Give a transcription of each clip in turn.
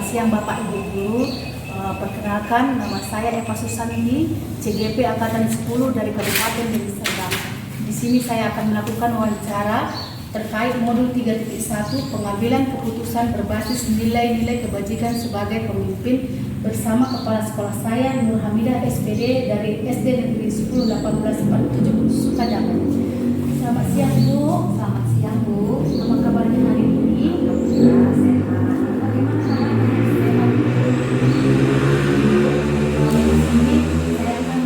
siang Bapak Ibu Guru. Perkenalkan, nama saya Eva Susani, CGP Angkatan 10 dari Kabupaten Deli Serdang. Di sini saya akan melakukan wawancara terkait modul 3.1 pengambilan keputusan berbasis nilai-nilai kebajikan sebagai pemimpin bersama kepala sekolah saya Nur Hamidah SPD dari SD Negeri 10 1847 Sukadana. Selamat siang Bu. Selamat siang Bu. Apa kabarnya hari ini? Alhamdulillah sehat. Bagaimana kabarnya? Saya akan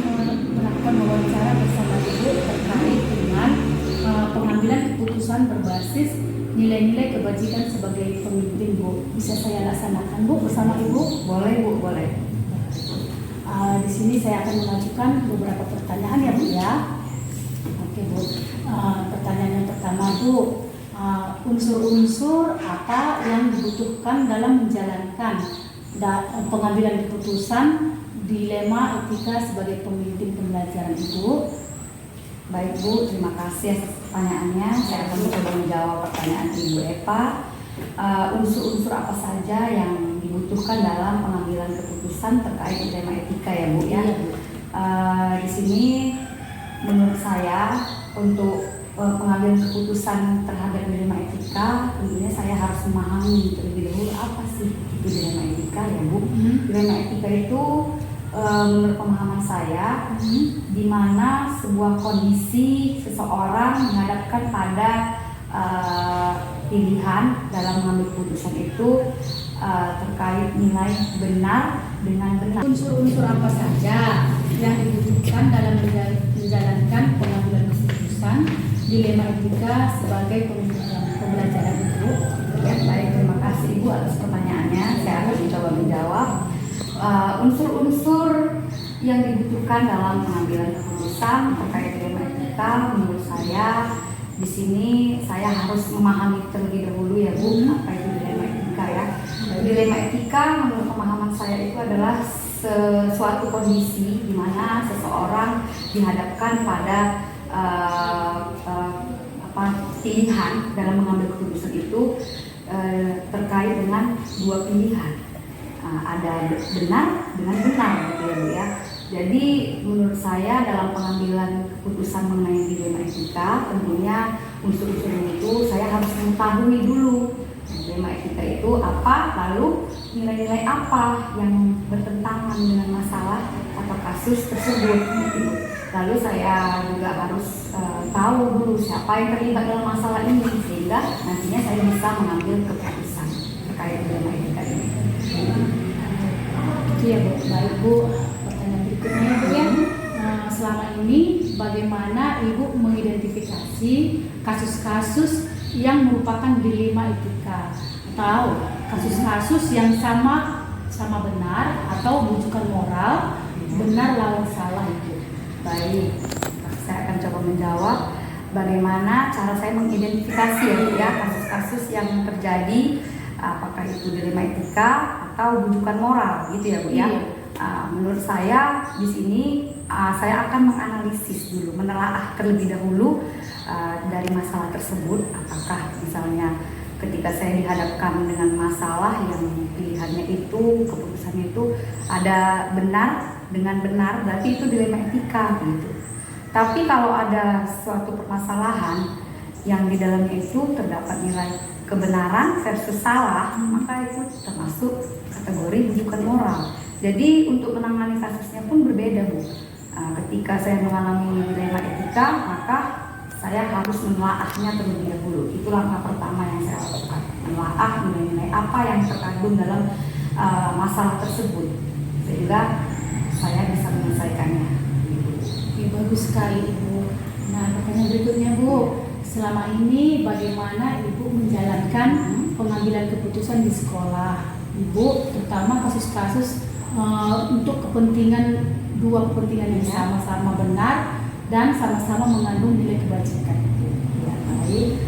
melakukan wawancara bersama Ibu terkait dengan pengambilan keputusan berbasis nilai-nilai kebajikan sebagai pemimpin Bu. Bisa saya laksanakan Bu bersama Ibu? Boleh Bu, boleh. Di sini saya akan mengajukan beberapa pertanyaan ya Bu ya. Oke Bu. Pertanyaan yang pertama Bu, unsur-unsur apa yang dibutuhkan dalam menjalankan pengambilan keputusan dilema etika sebagai pemimpin pembelajaran Ibu? Baik Bu, terima kasih atas pertanyaannya. Saya akan mencoba menjawab pertanyaan Ibu Eva. Unsur-unsur apa saja yang dibutuhkan dalam pengambilan keputusan terkait dilema etika ya Bu ya? Di sini menurut saya untuk pengambilan keputusan terhadap dilema etika, tentunya saya harus memahami terlebih dahulu apa sih itu dilema etika ya Bu. Dilema etika itu menurut pemahaman saya, di mana sebuah kondisi seseorang menghadapkan pada pilihan dalam mengambil keputusan itu terkait nilai benar dengan benar. Unsur-unsur apa saja yang dibutuhkan dalam menjalankan pengambilan keputusan dilema etika sebagai pembelajaran Ibu? Ya, baik, terima kasih Ibu atas pertanyaannya. Saya akan mencoba menjawab. Unsur-unsur yang dibutuhkan dalam pengambilan keputusan terkait dilema etika, menurut saya di sini saya harus memahami terlebih dahulu ya Bu, apa itu dilema etika ya. Dilema etika menurut pemahaman saya itu adalah suatu kondisi di mana seseorang dihadapkan pada pilihan dalam mengambil keputusan itu terkait dengan dua pilihan. Ada benar dengan benar gitu ya Bu ya. Jadi menurut saya dalam pengambilan keputusan mengenai dilema etika, tentunya unsur-unsur itu saya harus mengetahui dulu dilema etika itu apa, lalu nilai-nilai apa yang bertentangan dengan masalah atau kasus tersebut gitu. Lalu saya juga harus tahu dulu siapa yang terlibat dalam masalah ini sehingga nantinya saya bisa mengambil keputusan terkait dilema etika ini. Iya Bu, baik Bu. Pertanyaan berikutnya Bu ya. Selama ini bagaimana Ibu mengidentifikasi kasus-kasus yang merupakan dilema etika atau kasus-kasus yang sama benar atau bujukan moral, benar lawan salah itu? Baik, saya akan coba menjawab bagaimana cara saya mengidentifikasi ya kasus-kasus yang terjadi, apakah itu dilema etika atau bujukan moral gitu ya Bu ya. Menurut saya di sini saya akan menganalisis dulu, menelaah terlebih dahulu dari masalah tersebut, apakah misalnya ketika saya dihadapkan dengan masalah yang pilihannya itu, keputusannya itu ada benar dengan benar, berarti itu dilema etika gitu. Tapi kalau ada suatu permasalahan yang di dalamnya itu terdapat nilai kebenaran versus salah, maka itu termasuk kategori bujukan moral. Jadi untuk menangani kasusnya pun berbeda Bu. Ketika saya mengalami dilema etika, maka saya harus menelaahnya terlebih dahulu. Itu langkah pertama yang saya lakukan, menelaah nilai-nilai apa yang terkandung dalam masalah tersebut sehingga saya bisa menyelesaikannya. Oke, bagus sekali Ibu. Nah, pertanyaan berikutnya Bu, selama ini bagaimana Ibu menjalankan pengambilan keputusan di sekolah Ibu, terutama kasus-kasus untuk dua kepentingan yang sama-sama benar dan sama-sama mengandung nilai kebajikan. Ya, baik.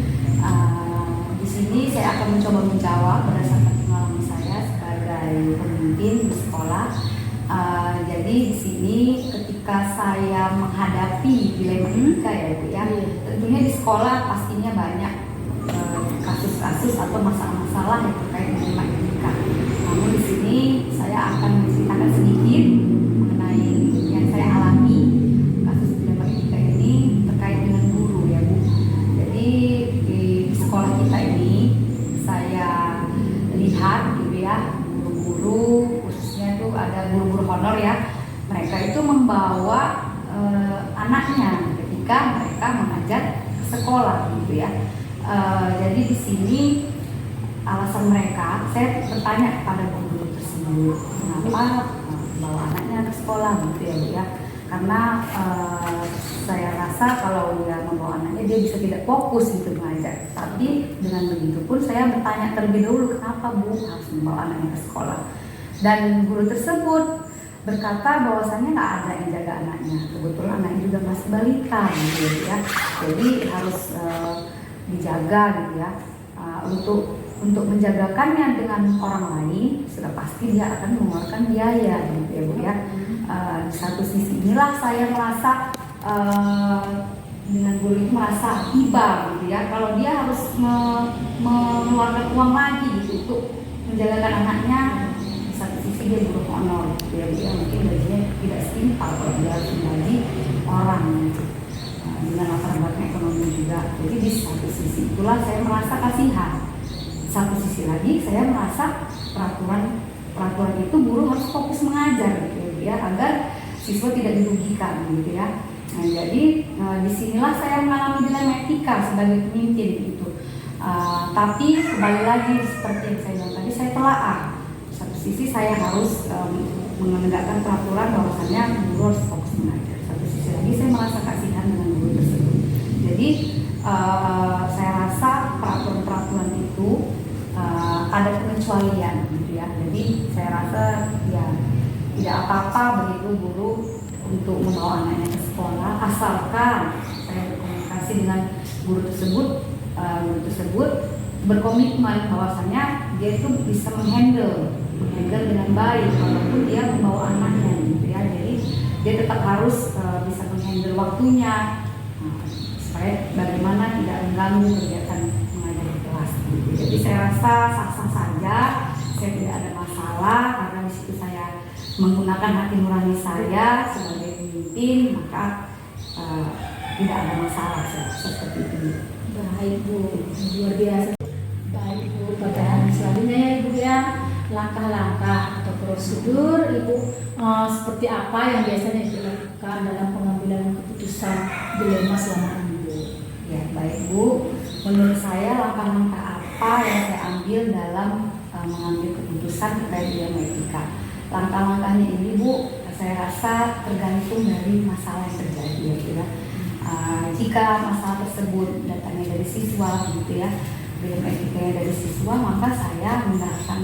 Di sini saya akan mencoba menjawab berdasarkan pengalaman saya sebagai pemimpin di sekolah. Jadi di sini ketika saya menghadapi dilema etika ya Bu ya, tentunya di sekolah pastinya banyak kasus-kasus atau masalah-masalah yang terkait dilema etika. Namun di sini saya akan menceritakan sedikit mengenai yang saya alami kasus dilema etika ini terkait dengan guru ya Bu. Jadi di sekolah kita ini saya lihat gitu ya, guru-guru khususnya itu ada guru-guru honor ya, mereka itu membawa anaknya ketika mereka mengajar sekolah gitu ya. Jadi di sini alasan mereka, saya bertanya kepada guru tersebut, kenapa bawa anaknya ke sekolah gitu ya Bu ya. Karena saya rasa kalau dia membawa anaknya dia bisa tidak fokus gitu mengajar. Tapi dengan begitu pun saya bertanya terlebih dahulu, kenapa Bu harus membawa anaknya ke sekolah. Dan guru tersebut berkata bahwasannya nggak ada yang jaga anaknya. Kebetulan anaknya juga masih balita gitu ya. Jadi harus dijaga gitu ya. Untuk menjagakannya dengan orang lain sudah pasti dia akan mengeluarkan biaya gitu ya Bu ya. Di satu sisi inilah saya merasa dengan guru itu merasa iba gitu ya. Kalau dia harus mengeluarkan uang lagi gitu untuk menjagakan anaknya, di satu sisi dia guru honor gitu ya Bu ya. Mungkin gajinya tidak setimpal kalau dia harus menggaji orang gitu. Dengan latar belakang ekonomi juga. Jadi di satu sisi itulah saya merasa kasihan. Satu sisi lagi saya merasa peraturan itu guru harus fokus mengajar gitu ya, agar siswa tidak dirugikan gitu ya. Nah, jadi disinilah saya mengalami dilema etika sebagai pemimpin gitu. Tapi kembali lagi seperti yang saya bilang tadi, saya telaah. Satu sisi saya harus menegakkan peraturan bahwasannya guru harus fokus mengajar. Satu sisi lagi saya merasa kasihan dengan guru tersebut. Jadi saya rasa peraturan-peraturan itu ada pengecualian gitu ya. Jadi saya rasa ya tidak apa-apa begitu guru untuk membawa anaknya ke sekolah, asalkan saya berkomunikasi dengan guru tersebut berkomitmen bahwasannya dia itu bisa menghandle dengan baik walaupun dia membawa anaknya gitu ya. Jadi dia tetap harus bisa menghandle waktunya, supaya bagaimana tidak mengganggu kegiatan mengajar di kelas gitu. Jadi saya rasa sah-sah saja, saya tidak ada masalah karena di situ saya menggunakan hati nurani saya sebagai pemimpin, maka tidak ada masalah seperti itu. Baik Bu, luar biasa. Baik Bu, pertanyaan selanjutnya ya Ibu ya, langkah-langkah atau prosedur Ibu seperti apa yang biasanya dilakukan dalam pengambilan keputusan dilema selama ini Bu? Ya baik Bu, menurut saya langkah-langkah apa yang saya ambil dalam mengambil keputusan terkait dilema etika. Langkah-langkahnya ini Bu, saya rasa tergantung dari masalah yang terjadi ya Bu ya. Jika masalah tersebut datangnya dari siswa gitu ya, dilema etikanya dari siswa, maka saya menyerahkan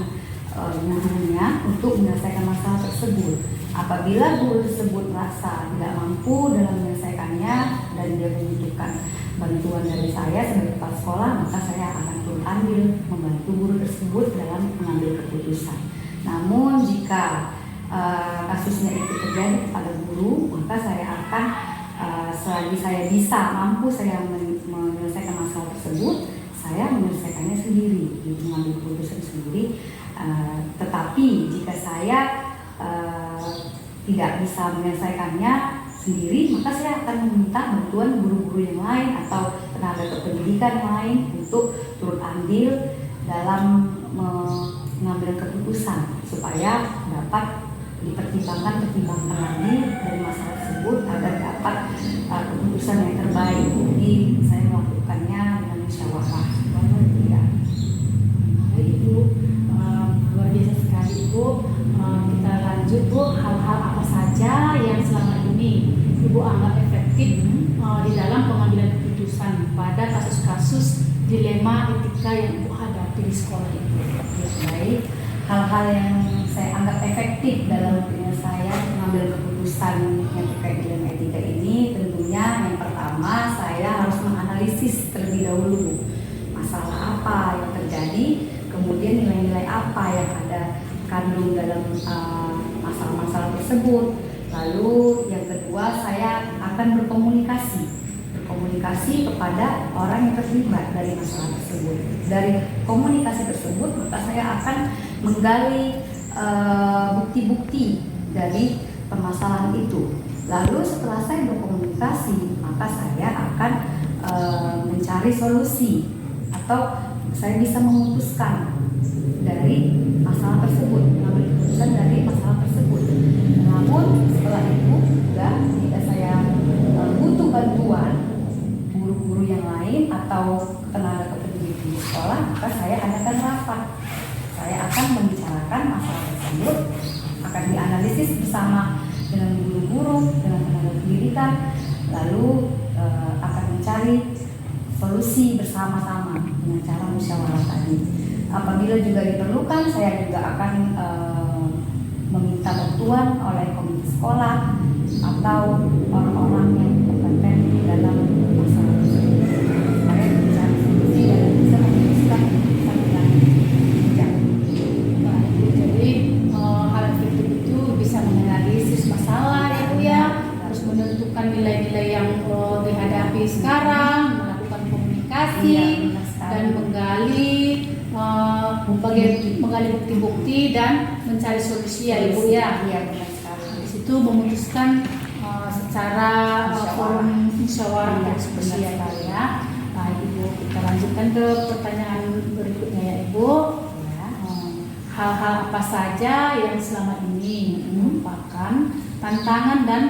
gurunya untuk menyelesaikan masalah tersebut. Apabila guru tersebut merasa tidak mampu dalam menyelesaikannya dan dia membutuhkan bantuan dari saya sebagai kepala sekolah, maka saya akan turut andil membantu guru tersebut dalam mengambil keputusan. Namun jika kasusnya itu terjadi kepada guru, maka saya akan selagi saya bisa mampu saya menyelesaikan masalah tersebut, saya menyelesaikannya sendiri, mengambil keputusan sendiri. Tetapi jika saya tidak bisa menyelesaikannya sendiri, maka saya akan meminta bantuan guru-guru yang lain atau tenaga kependidikan yang lain untuk turut andil dalam mengambil keputusan supaya dapat dipertimbangkan lagi dari masalah tersebut agar dapat keputusan yang terbaik. Jadi saya melakukannya dengan musyawarah. Ya. Ibu, luar biasa sekali Ibu. Kita lanjut Bu, hal-hal apa saja yang selama ini Ibu anggap efektif di dalam pengambilan keputusan pada kasus-kasus dilema etika yang Ibu hadapi di sekolah Ibu? Ya, baik. Hal-hal yang saya anggap efektif dalam saya mengambil keputusan yang terkait dilema etika ini, tentunya yang pertama saya harus menganalisis terlebih dahulu masalah apa yang terjadi, kemudian nilai-nilai apa yang ada kandung dalam masalah-masalah tersebut. Lalu yang kedua, saya akan berkomunikasi kepada orang yang terlibat dari masalah tersebut. Dari komunikasi tersebut, maka saya akan menggali bukti-bukti dari permasalahan itu. Lalu setelah saya berkomunikasi, maka saya akan mencari solusi atau saya bisa memutuskan dari masalah tersebut, mengambil keputusan dari masalah tersebut. Namun setelah itu juga jika saya butuh bantuan guru-guru yang lain atau tenaga kependidikan di sekolah, maka saya adakan rapat. Saya akan membicarakan masalah tersebut, akan dianalisis bersama dengan guru-guru, dengan tenaga pendidikan, lalu akan mencari solusi bersama-sama dengan cara musyawarah tadi. Apabila juga diperlukan, saya juga akan meminta bantuan oleh komite sekolah atau orang-orang yang kompeten dalam masalah tersebut. Supaya mencari solusi dan bisa memutuskan keputusan dengan bijak. Jadi hal efektif itu bisa menganalisis masalah ya Bu ya, terus menentukan nilai-nilai yang dihadapi sekarang, melakukan komunikasi dan menggali bukti-bukti dan mencari solusi ya Ibu ya. Iya, benar sekali. Di situ memutuskan secara forum musyawarah yang seperti ya. Nah Ibu, kita lanjutkan ke pertanyaan berikutnya ya Ibu. Hal-hal apa saja yang selama ini merupakan tantangan dan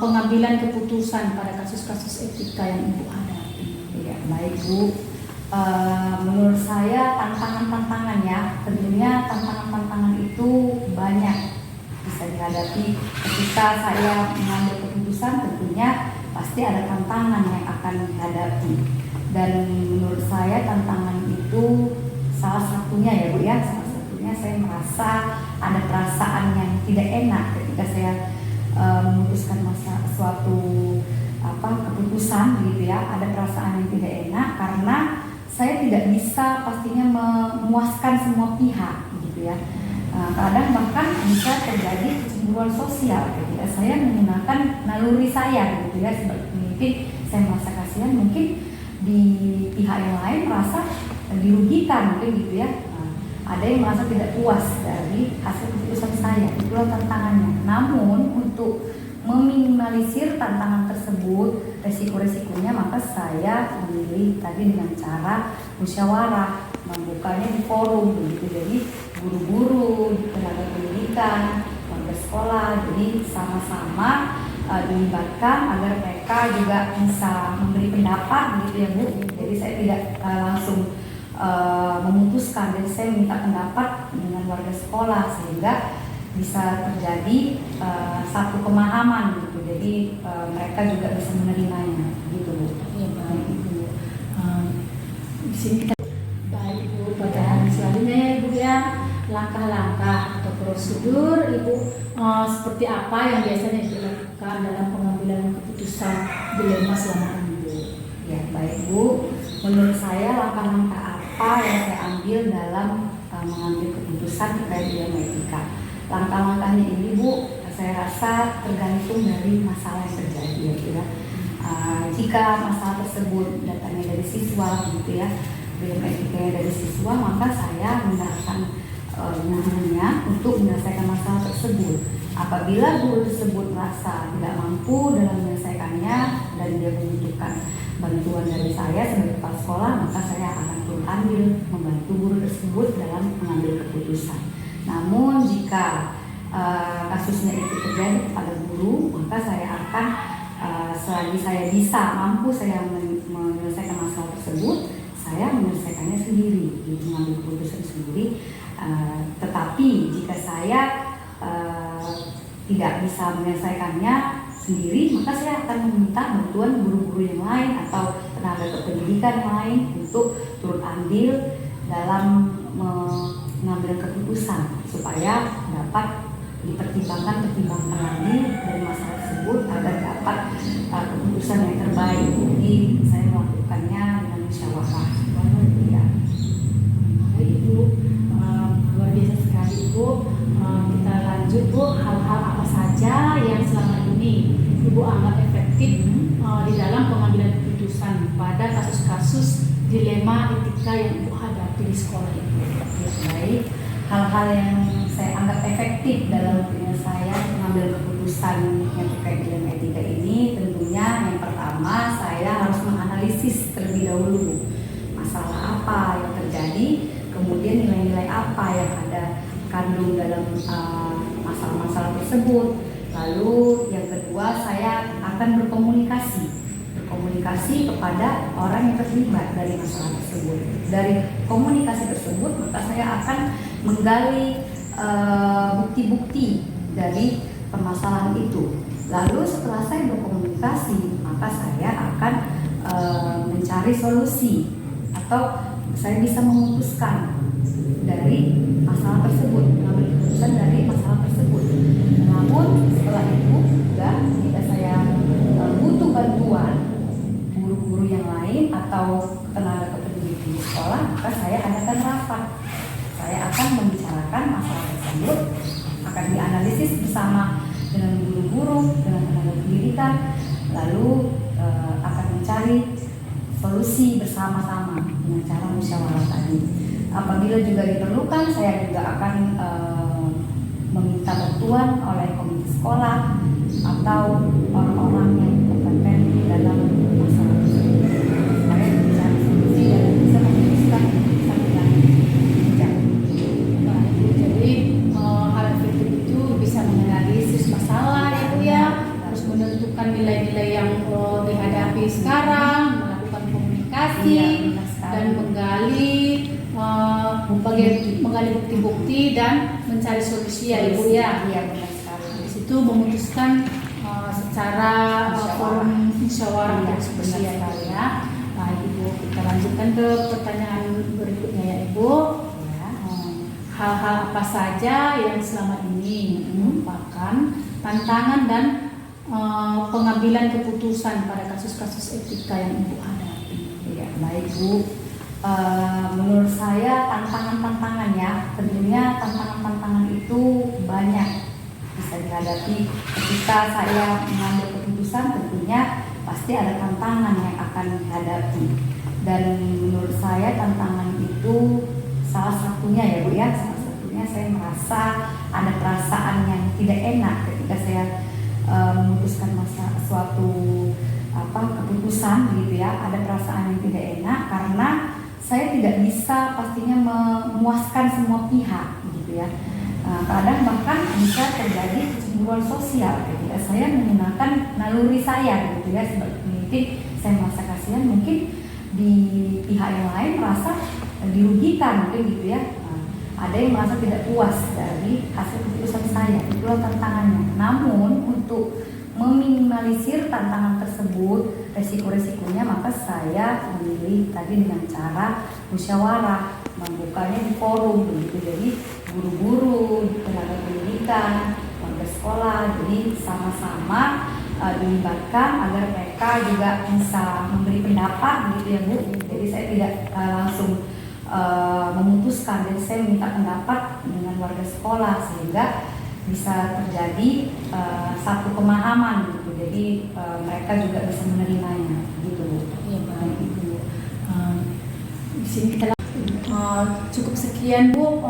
pengambilan keputusan pada kasus-kasus etika yang Ibu hadapi? Ya, baik Bu. Menurut saya tantangan-tantangan ya, tentunya tantangan-tantangan itu banyak bisa dihadapi ketika saya mengambil keputusan. Tentunya pasti ada tantangan yang akan dihadapi, dan menurut saya tantangan itu salah satunya ya Bu ya, salah satunya saya merasa ada perasaan yang tidak enak ketika saya memutuskan suatu keputusan gitu ya. Ada perasaan yang tidak enak karena saya tidak bisa pastinya memuaskan semua pihak gitu ya. Kadang bahkan bisa terjadi kecemburuan sosial ketika saya menggunakan naluri saya gitu ya sebagai pemimpin. Saya merasa kasihan, mungkin di pihak yang lain merasa dirugikan mungkin gitu ya. Ada yang merasa tidak puas dari hasil keputusan saya. Itulah tantangannya. Namun untuk meminimalisir tantangan tersebut, resiko-resikonya, maka saya memilih tadi dengan cara musyawarah, membukanya di forum begitu. Jadi guru-guru, tenaga pendidikan, warga sekolah, jadi sama-sama dilibatkan agar mereka juga bisa memberi pendapat begitu ya Bu. Jadi saya tidak langsung memutuskan, jadi saya minta pendapat dengan warga sekolah sehingga bisa terjadi satu pemahaman gitu. Jadi mereka juga bisa menerimanya gitu Bu. Ya baik Ibu. Di sini kita baik Bu, pertanyaan selanjutnya ya Ibu ya, langkah-langkah atau prosedur Ibu seperti apa yang biasanya dilakukan dalam pengambilan keputusan dilema selama ini Bu? Ya baik Bu, menurut saya langkah-langkah apa yang saya ambil dalam mengambil keputusan terkait dilema etika. Langkah-langkahnya ini Bu, saya rasa tergantung dari masalah yang terjadi ya. Jika masalah tersebut datangnya dari siswa gitu ya, dilema etikanya dari siswa, maka saya mengarahkan gurunya untuk menyelesaikan masalah tersebut. Apabila guru tersebut merasa tidak mampu dalam menyelesaikannya dan dia membutuhkan bantuan dari saya sebagai kepala sekolah, maka saya akan turut andil membantu guru tersebut dalam mengambil keputusan. Namun jika kasusnya itu terjadi kepada guru, maka saya akan selagi saya bisa mampu saya menyelesaikan masalah tersebut, saya menyelesaikannya sendiri, mengambil keputusan sendiri. Tetapi jika saya tidak bisa menyelesaikannya sendiri, maka saya akan meminta bantuan guru-guru yang lain atau tenaga kependidikan yang lain untuk turut andil dalam mengambil keputusan supaya dapat dipertimbangkan lagi dari masalah tersebut agar dapat keputusan yang terbaik. Jadi saya melakukannya dengan musyawarah. Ya. Ibu, luar biasa sekali Bu. Kita lanjut Bu, hal-hal apa saja yang selama ini Ibu anggap efektif di dalam pengambilan keputusan pada kasus-kasus dilema etika yang Ibu hadapi di sekolah Ibu? Baik, hal-hal yang saya anggap efektif dalam saya mengambil keputusan yang terkait dengan etika ini. Tentunya yang pertama saya harus menganalisis terlebih dahulu masalah apa yang terjadi, kemudian nilai-nilai apa yang ada kandung dalam masalah-masalah tersebut. Lalu yang kedua, saya akan berkomunikasi kepada orang yang terlibat dari masalah tersebut. Dari komunikasi tersebut, maka saya akan menggali bukti-bukti dari permasalahan itu. Lalu setelah saya berkomunikasi, maka saya akan mencari solusi atau saya bisa memutuskan dari masalah tersebut, mengambil keputusan dari masalah tersebut. Namun setelah itu juga jika saya butuh bantuan guru-guru yang lain atau tenaga kependidik di sekolah, maka saya adakan rapat. Saya akan membicarakan masalah tersebut, akan dianalisis bersama dengan guru-guru, dengan tenaga pendidikan, lalu akan mencari solusi bersama-sama dengan cara musyawarah tadi. Apabila juga diperlukan, saya juga akan meminta bantuan oleh komite sekolah atau orang-orang yang kompeten dalam masalah tersebut supaya mencari solusi dan bisa memutuskan keputusan yang bijak. Jadi hal efektif itu bisa menganalisis masalah ya Bu ya, terus menentukan nilai-nilai yang dihadapi sekarang, melakukan komunikasi dan menggali bukti-bukti dan mencari solusi ya Ibu ya. Iya, benar sekali. Di situ memutuskan secara forum musyawarah diskusi ya Ibu ya. Nah Ibu, kita lanjutkan ke pertanyaan berikutnya ya Ibu. Hal-hal apa saja yang selama ini merupakan tantangan dan pengambilan keputusan pada kasus-kasus etika yang Ibu hadapi? Ya, baik Bu. Menurut saya tantangan-tantangan ya, tentunya tantangan-tantangan itu banyak bisa dihadapi ketika saya mengambil keputusan. Tentunya pasti ada tantangan yang akan dihadapi, dan menurut saya tantangan itu salah satunya ya Bu ya, salah satunya saya merasa ada perasaan yang tidak enak ketika saya memutuskan suatu keputusan gitu ya. Ada perasaan yang tidak enak karena saya tidak bisa pastinya memuaskan semua pihak gitu ya. Kadang bahkan bisa terjadi kecemburuan sosial ketika saya menggunakan naluri saya gitu ya sebagai pendidik. Saya merasa kasihan, mungkin di pihak yang lain merasa dirugikan mungkin gitu ya. Ada yang merasa tidak puas dari hasil keputusan saya. Itulah tantangannya. Namun untuk meminimalisir tantangan tersebut, resiko-resikonya, maka saya memilih tadi dengan cara musyawarah, membukanya di forum begitu. Jadi guru-guru, tenaga pendidikan, warga sekolah, jadi sama-sama dilibatkan agar mereka juga bisa memberi pendapat gitu ya Bu. Jadi saya tidak langsung memutuskan, jadi saya minta pendapat dengan warga sekolah sehingga bisa terjadi satu pemahaman gitu. Jadi mereka juga bisa menerimanya gitu. Ya baik Ibu. Di sini kita cukup sekian Bu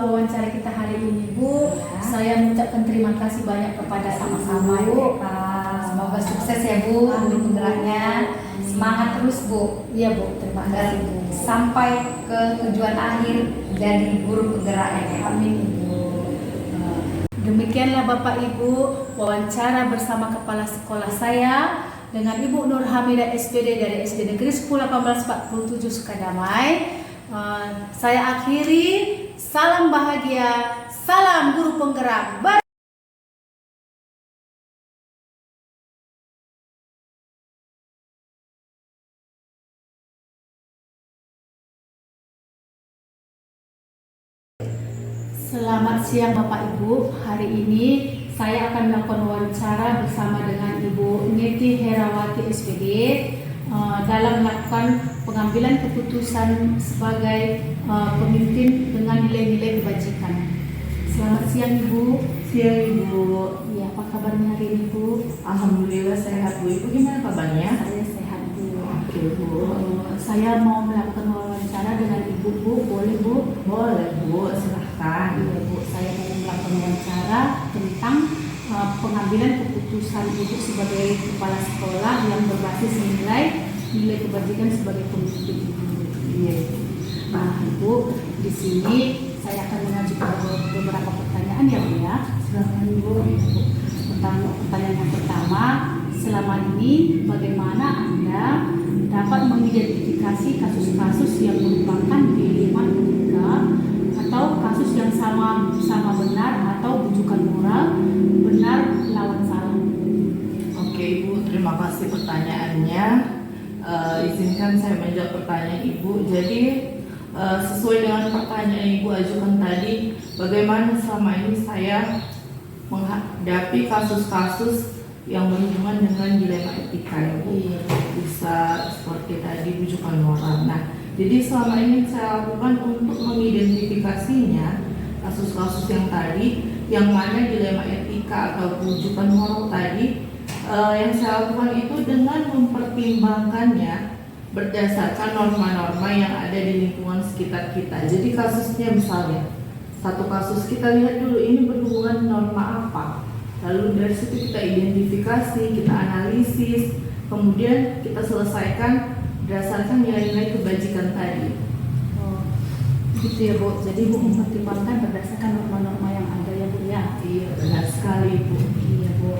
wawancara kita hari ini Bu. Ya. Saya mengucapkan terima kasih banyak kepada Sama-sama Ibu. ya Pak. Semoga sukses ya Bu untuk penggeraknya. Semangat terus Bu. Iya Bu, terima kasih Bu. Sampai ke tujuan akhir jadi guru penggerak ya. Amin Ibu. Demikianlah Bapak Ibu wawancara bersama kepala sekolah saya dengan Ibu Nur Hamidah SPD dari SD Negeri 10 1847 Sukadamai. Saya akhiri, salam bahagia, salam guru penggerak. Selamat siang Bapak Ibu. Hari ini saya akan melakukan wawancara bersama dengan Ibu Neti Herawati SPD dalam melakukan pengambilan keputusan sebagai pemimpin dengan nilai-nilai kebajikan. Selamat siang Ibu. Siang Ibu. Ya, apa kabarnya hari ini Bu? Alhamdulillah sehat Bu. Ibu gimana kabarnya? Saya sehat Bu. Oke Bu. Saya mau melakukan wawancara dengan Ibu Bu, boleh Bu? Boleh Bu, silahkan. silakan. Iya Bu, saya mau melakukan wawancara tentang pengambilan keputusan Ibu sebagai kepala sekolah yang berbasis nilai kebajikan sebagai pemimpin Ibu. Iya. Nah Ibu, di sini saya akan mengajukan beberapa pertanyaan ya Bu ya. Silakan Ibu. Pertanyaan yang pertama, selama ini bagaimana Anda dapat mengidentifikasi kasus-kasus yang merupakan dilema etika atau kasus yang sama benar atau bujukan moral, benar lawan salah? Oke Ibu, terima kasih pertanyaannya. Izinkan saya menjawab pertanyaan Ibu. Jadi sesuai dengan pertanyaan Ibu ajukan tadi, bagaimana selama ini saya menghadapi kasus-kasus yang berhubungan dengan dilema etika ya Bu. Bisa seperti tadi bujukan moral. Nah, jadi selama ini saya lakukan untuk mengidentifikasinya kasus-kasus yang tadi, yang mana dilema etika atau bujukan moral tadi, yang saya lakukan itu dengan mempertimbangkannya berdasarkan norma-norma yang ada di lingkungan sekitar kita. Jadi kasusnya misalnya, satu kasus kita lihat dulu ini berhubungan norma apa. Lalu dari situ kita identifikasi, kita analisis, kemudian kita selesaikan berdasarkan nilai-nilai kebajikan tadi. Oh, gitu ya Bu. Jadi Bu mempertimbangkan berdasarkan norma-norma yang ada ya Bu ya. Iya, benar sekali Ibu. Iya Bu.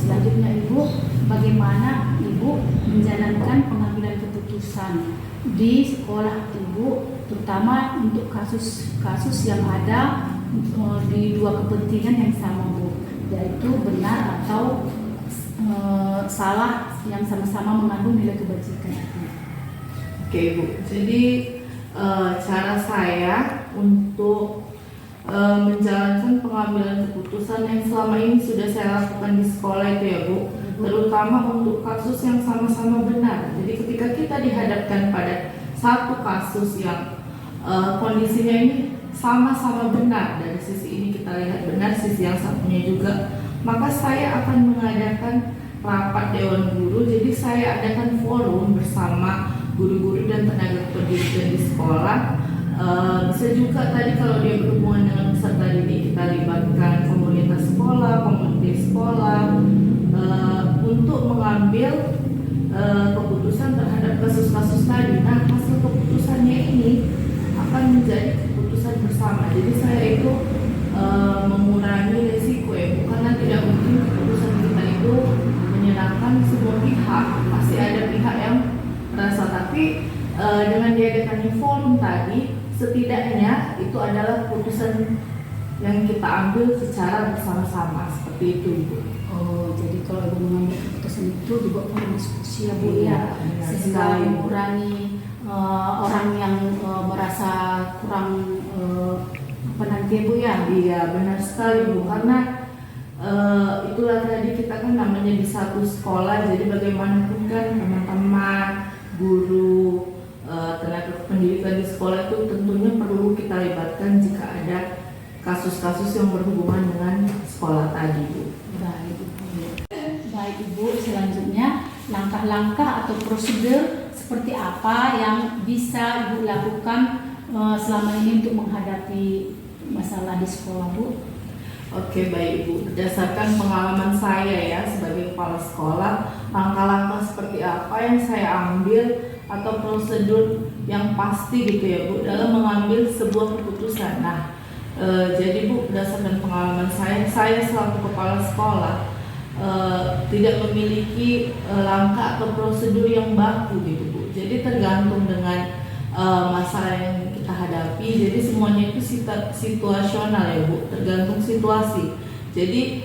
Selanjutnya Ibu, bagaimana Ibu menjalankan pengambilan keputusan di sekolah Ibu, terutama untuk kasus-kasus yang ada di dua kepentingan yang sama Bu, yaitu benar atau salah yang sama-sama mengandung nilai kebajikan. Oke Bu, jadi cara saya untuk menjalankan pengambilan keputusan yang selama ini sudah saya lakukan di sekolah itu ya Bu, terutama untuk kasus yang sama-sama benar. Jadi ketika kita dihadapkan pada satu kasus yang kondisinya ini sama-sama benar, dari sisi ini kita lihat benar, sisi yang satunya juga, maka saya akan mengadakan rapat dewan guru. Jadi saya adakan forum bersama guru-guru dan tenaga pendidikan di sekolah. Bisa juga tadi kalau dia berhubungan dengan peserta didik, kita libatkan komunitas sekolah, komunitas sekolah untuk mengambil keputusan terhadap kasus-kasus tadi. Nah, hasil keputusannya ini akan menjadi keputusan bersama. Jadi saya itu mengurangi resiko ya, karena tidak mungkin keputusan kita itu menyenangkan semua pihak. Pasti ada pihak yang merasa, tapi dengan diadakannya forum tadi, setidaknya itu adalah keputusan yang kita ambil secara bersama-sama, seperti itu Ibu. Oh, jadi kalau Ibu mengambil keputusan itu dibuat forum diskusi ya Bu ya, Benar sehingga sekali. mengurangi orang yang merasa kurang apa nanti Bu ya. Iya, benar sekali Bu, karena itulah tadi kita kan namanya di satu sekolah, jadi bagaimanapun kan teman-teman, guru, tenaga pendidikan di sekolah itu tentunya perlu kita libatkan jika ada kasus-kasus yang berhubungan dengan sekolah tadi Bu. Baik Ibu, selanjutnya langkah-langkah atau prosedur seperti apa yang bisa Ibu lakukan selama ini untuk menghadapi masalah di sekolah Bu? Oke, baik Ibu, berdasarkan pengalaman saya ya sebagai kepala sekolah, langkah-langkah seperti apa yang saya ambil atau prosedur yang pasti gitu ya Bu dalam mengambil sebuah keputusan. Nah, jadi Bu, berdasarkan pengalaman saya selaku kepala sekolah tidak memiliki langkah atau prosedur yang baku gitu Bu. Jadi tergantung dengan masalah yang kita hadapi. Jadi semuanya itu situasional ya Bu, tergantung situasi. Jadi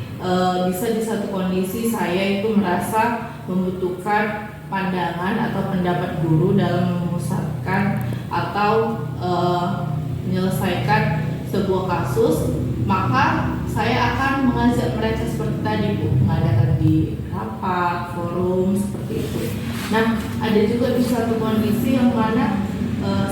bisa di satu kondisi saya itu merasa membutuhkan pandangan atau pendapat guru dalam memusatkan atau menyelesaikan sebuah kasus, maka saya akan mengajak mereka seperti tadi Bu, mengadakan di rapat, forum seperti itu. Nah, ada juga di satu kondisi yang mana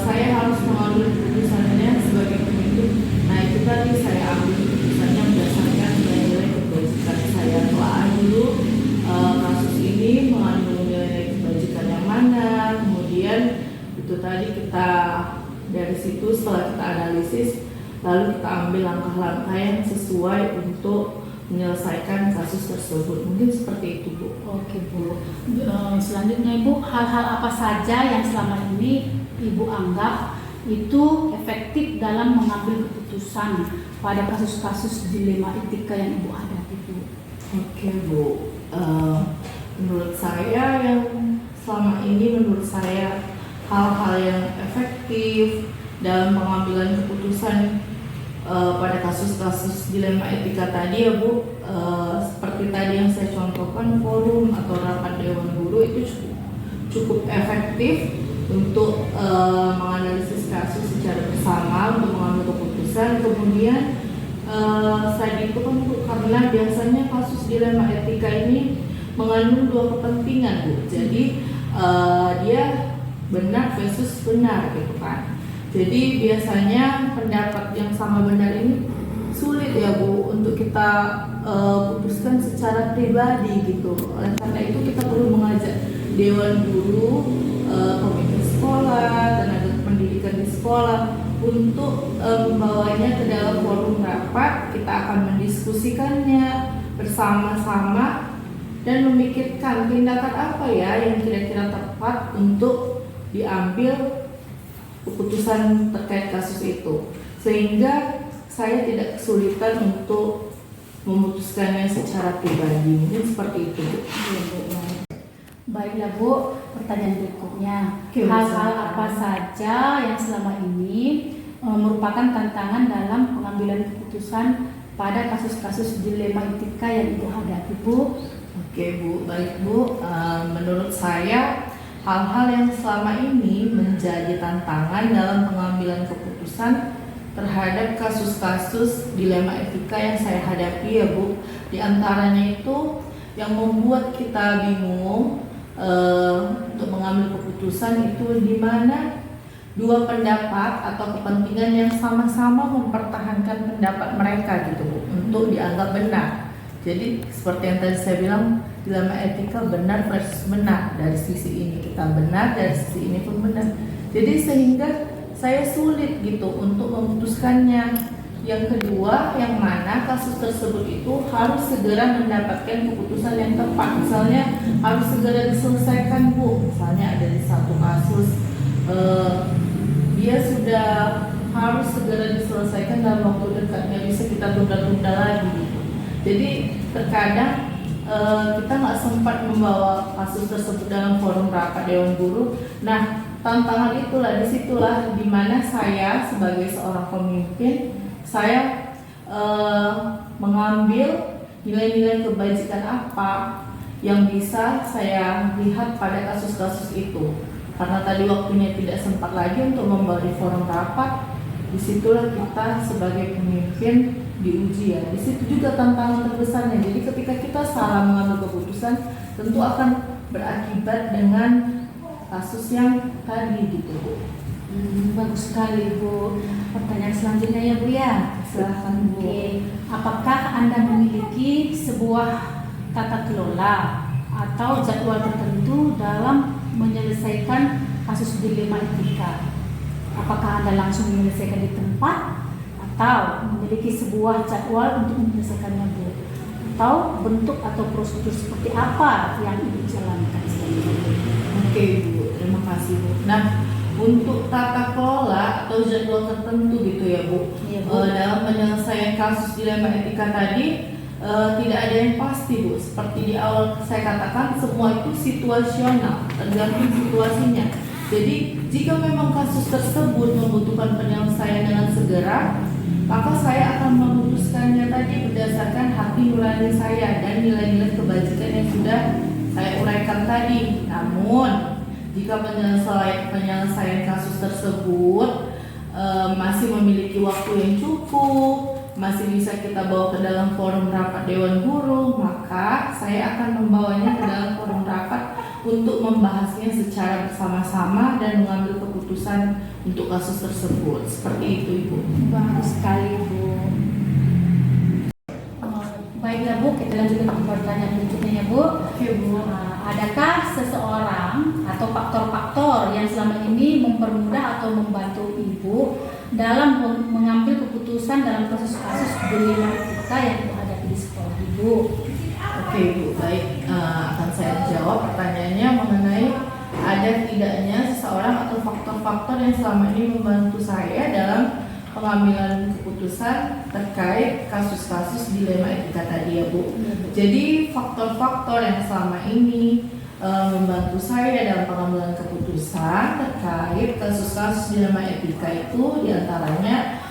saya harus mengambil keputusannya sebagai pemimpin. Nah, itu tadi saya ambil keputusannya berdasarkan nilai kebajikan saya. Telah dulu kasus ini mengandung nilai kebajikan yang mana, kemudian itu tadi kita dari situ setelah kita analisis lalu kita ambil langkah-langkah yang sesuai untuk menyelesaikan kasus tersebut. Mungkin seperti itu, Bu. Oke, Bu. Selanjutnya, Ibu, hal-hal apa saja yang selama ini Ibu anggap itu efektif dalam mengambil keputusan pada kasus-kasus dilema etika yang Ibu hadapi, Bu? Oke, Bu. Menurut saya menurut saya hal-hal yang efektif dalam pengambilan keputusan pada kasus-kasus dilema etika tadi ya, Bu, seperti tadi yang saya contohkan, forum atau rapat dewan guru itu cukup efektif untuk menganalisis kasus secara bersama untuk mengambil keputusan. Kemudian selain itu kan, Bu, karena biasanya kasus dilema etika ini mengandung dua kepentingan, Bu. Jadi dia benar versus benar gitu kan. Jadi biasanya pendapat yang sama benar ini sulit ya, Bu, untuk kita putuskan secara pribadi gitu. Oleh karena itu kita perlu mengajak dewan guru, komite sekolah, tenaga pendidikan di sekolah untuk membawanya ke dalam forum rapat. Kita akan mendiskusikannya bersama-sama dan memikirkan tindakan apa ya yang kira-kira tepat untuk diambil keputusan terkait kasus itu, sehingga saya tidak kesulitan untuk memutuskannya secara pribadi. Mungkin seperti itu, Bu. Baiklah, Bu, pertanyaan berikutnya. Oke, Hal-hal Bu. apa saja yang selama ini merupakan tantangan dalam pengambilan keputusan pada kasus-kasus dilema etika yang Ibu hadapi, Bu? Oke, Bu, baik, Bu. Menurut saya hal-hal yang selama ini menjadi tantangan dalam pengambilan keputusan terhadap kasus-kasus dilema etika yang saya hadapi ya, Bu. Di antaranya itu yang membuat kita bingung untuk mengambil keputusan itu di mana dua pendapat atau kepentingan yang sama-sama mempertahankan pendapat mereka gitu, Bu, untuk dianggap benar. Jadi seperti yang tadi saya bilang, dilema etika benar versus benar. Dari sisi ini kita benar, dari sisi ini pun benar. Jadi sehingga saya sulit gitu untuk memutuskannya. Yang kedua, yang mana kasus tersebut itu harus segera mendapatkan keputusan yang tepat. Misalnya harus segera diselesaikan, Bu. Misalnya ada di satu kasus dia sudah harus segera diselesaikan dalam waktu dekat, nggak bisa kita tunda-tunda lagi gitu. Jadi terkadang kita nggak sempat membawa kasus tersebut dalam forum rapat dewan guru. Nah, tantangan itulah, disitulah dimana saya sebagai seorang pemimpin, saya mengambil nilai-nilai kebajikan apa yang bisa saya lihat pada kasus-kasus itu. Karena tadi waktunya tidak sempat lagi untuk membawa di forum rapat, disitulah kita sebagai pemimpin diuji ya. Di situ juga tantangan terbesarnya. Jadi ketika kita salah mengambil keputusan, tentu akan berakibat dengan kasus yang tadi gitu, Bu. Bagus sekali, Bu. Pertanyaan selanjutnya ya, Bu ya. Silahkan, Bu. Oke. Apakah Anda memiliki sebuah tata kelola atau jadwal tertentu dalam menyelesaikan kasus dilema etika? Apakah Anda langsung menyelesaikan di tempat atau memiliki sebuah jadwal untuk menyelesaikannya, Bu? Atau bentuk atau prosedur seperti apa yang Ibu jalankan selanjutnya? Oke, Bu, terima kasih, Bu. Nah, untuk tata kelola atau jadwal tertentu gitu ya, Bu, Iya, Bu. dalam penyelesaian kasus dilema etika tadi tidak ada yang pasti, Bu. Seperti di awal saya katakan, semua itu situasional, tergantung situasinya. Jadi jika memang kasus tersebut membutuhkan penyelesaian dengan segera, maka saya akan memutuskannya tadi berdasarkan hati nurani saya dan nilai-nilai kebajikan yang sudah saya uraikan tadi. Namun jika penyelesaian kasus tersebut masih memiliki waktu yang cukup, masih bisa kita bawa ke dalam forum rapat dewan guru, maka saya akan membawanya ke dalam forum rapat untuk membahasnya secara bersama-sama dan mengambil keputusan untuk kasus tersebut. Seperti itu, Ibu. Bagus sekali, Bu. Baiklah, Bu, kita lanjutkan ke pertanyaan berikutnya ya, Bu. Oke, Bu. Adakah seseorang atau faktor-faktor yang selama ini mempermudah atau membantu Ibu dalam mengambil keputusan dalam kasus-kasus dilema etika yang dihadapi di sekolah Ibu? Oke Bu, baik. Akan saya jawab pertanyaannya mengenai ada tidaknya seseorang atau faktor-faktor yang selama ini membantu saya dalam pengambilan keputusan terkait kasus-kasus dilema etika tadi ya Bu. Jadi faktor-faktor yang selama ini membantu saya dalam pengambilan keputusan terkait kasus-kasus dilema etika itu diantaranya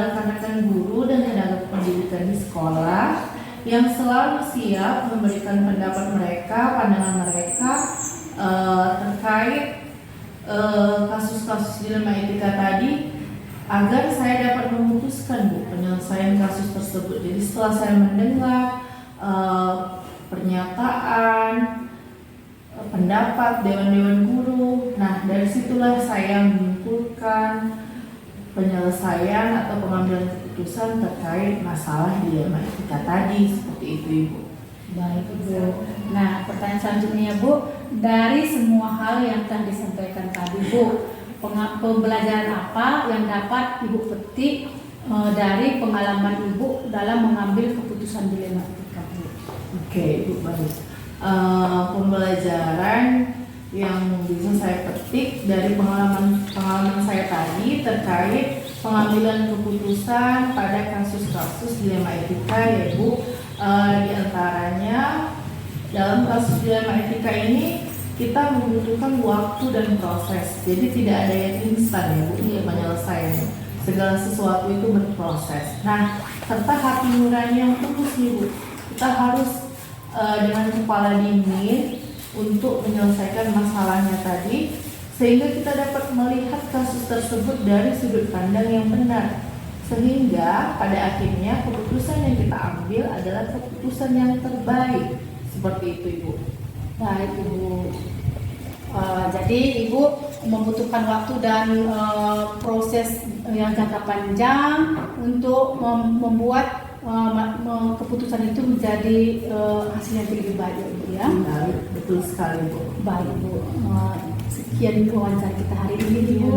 rekan-rekan guru dan tenaga pendidikan di sekolah yang selalu siap memberikan pendapat mereka, pandangan mereka terkait kasus-kasus dilema etika tadi agar saya dapat memutuskan Bu penyelesaian kasus tersebut. Jadi setelah saya mendengar pernyataan, pendapat dewan-dewan guru, nah dari situlah saya menyimpulkan penyelesaian atau pengambilan keputusan terkait masalah dilema etika tadi, seperti itu Ibu. Baik Ibu. Nah pertanyaan selanjutnya Bu, dari semua hal yang telah disampaikan tadi Bu, pembelajaran apa yang dapat Ibu petik dari pengalaman Ibu dalam mengambil keputusan dilema etika Bu? Oke Ibu, baik. Pembelajaran yang bisa saya petik dari pengalaman saya tadi terkait pengambilan keputusan pada kasus-kasus dilema etika ya Bu, di antaranya dalam kasus dilema etika ini kita membutuhkan waktu dan proses. Jadi tidak ada yang instan ya Bu penyelesaiannya. Segala sesuatu itu berproses. Nah, serta hati nurani yang tulus nih Bu. Kita harus dengan kepala dingin untuk menyelesaikan masalahnya tadi, sehingga kita dapat melihat kasus tersebut dari sudut pandang yang benar, sehingga pada akhirnya keputusan yang kita ambil adalah keputusan yang terbaik. Seperti itu Ibu. Baik Ibu. Jadi Ibu membutuhkan waktu dan proses yang jangka panjang untuk membuat keputusan itu menjadi hasil yang lebih baik ya Ibu ya. Baik, betul sekali Bu. Baik Bu. Sekian wawancara kita hari ini Ibu.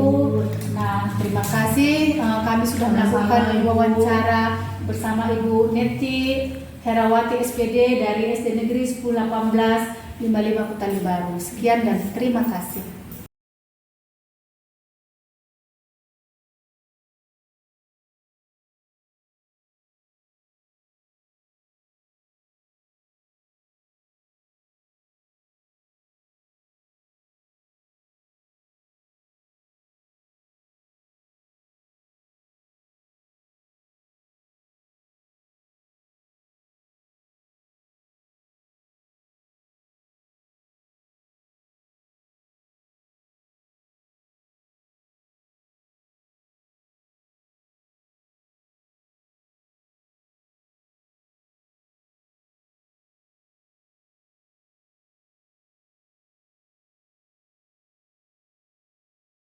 Nah terima kasih, kami sudah melakukan wawancara bersama Ibu Neti Herawati SPD dari SD Negeri 1018 55 Kutali Baru. Sekian dan terima kasih.